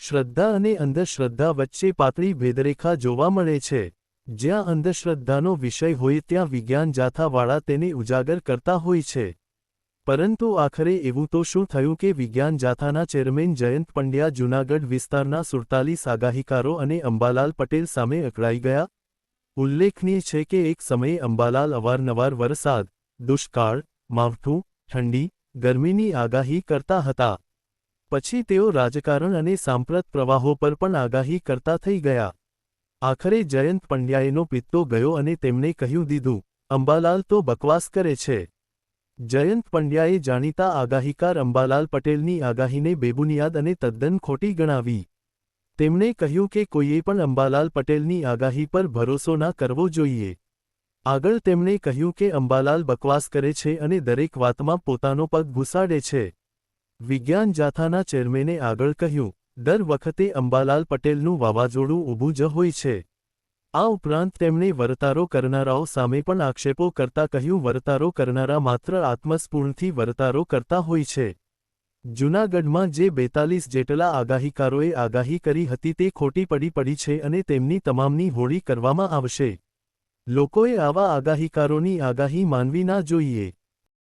શ્રદ્ધા અને અંધશ્રદ્ધા વચ્ચે પાતળી ભેદરેખા જોવા મળે છે. જ્યાં અંધશ્રદ્ધાનો વિષય હોય ત્યાં વિજ્ઞાન જાથાવાળા તેને ઉજાગર કરતા હોય છે. પરંતુ આખરે એવું તો શું થયું કે વિજ્ઞાન જાથાના ચેરમેન જયંત પંડ્યા જૂનાગઢ વિસ્તારના 47 આગાહીકારો અને અંબાલાલ પટેલ સામે અકળાઈ ગયા? ઉલ્લેખનીય છે કે એક સમયે અંબાલાલ અવારનવાર વરસાદ, દુષ્કાળ, માવઠું, ઠંડી, ગરમીની આગાહી કરતા હતા. પછી તેઓ રાજકારણ અને સાંપ્રત પ્રવાહો પર પણ આગાહી કરતા થઈ ગયા. આખરે જયંત પંડ્યાએનો પિત્તો ગયો અને તેમણે કહ્યું દીધું, અંબાલાલ તો બકવાસ કરે છે. જયંત પંડ્યાએ જાણીતા આગાહીકાર અંબાલાલ પટેલની આગાહીને બેબુનિયાદ અને તદ્દન ખોટી ગણાવી. તેમણે કહ્યું કે કોઈએ પણ અંબાલાલ પટેલની આગાહી પર ભરોસો ના કરવો જોઈએ. આગળ તેમણે કહ્યું કે અંબાલાલ બકવાસ કરે છે અને દરેક વાતમાં પોતાનો પગ ઘુસાડે છે. વિજ્ઞાન જાથાના ચેરમેને આગળ કહ્યું, દર વખતે અંબાલાલ પટેલનું વાવાઝોડું ઊભું જ હોય છે. આ ઉપરાંત તેમણે વર્તારો કરનારાઓ સામે પણ આક્ષેપો કરતા કહ્યું, વર્તારો કરનારા માત્ર આત્મસ્ફૂર્ણથી વર્તારો કરતા હોય છે. જૂનાગઢમાં જે 42 જેટલા આગાહીકારોએ આગાહી કરી હતી તે ખોટી પડી છે અને તેમની તમામની હોળી કરવામાં આવશે. લોકોએ આવા આગાહીકારોની આગાહી માનવી ના જોઈએ.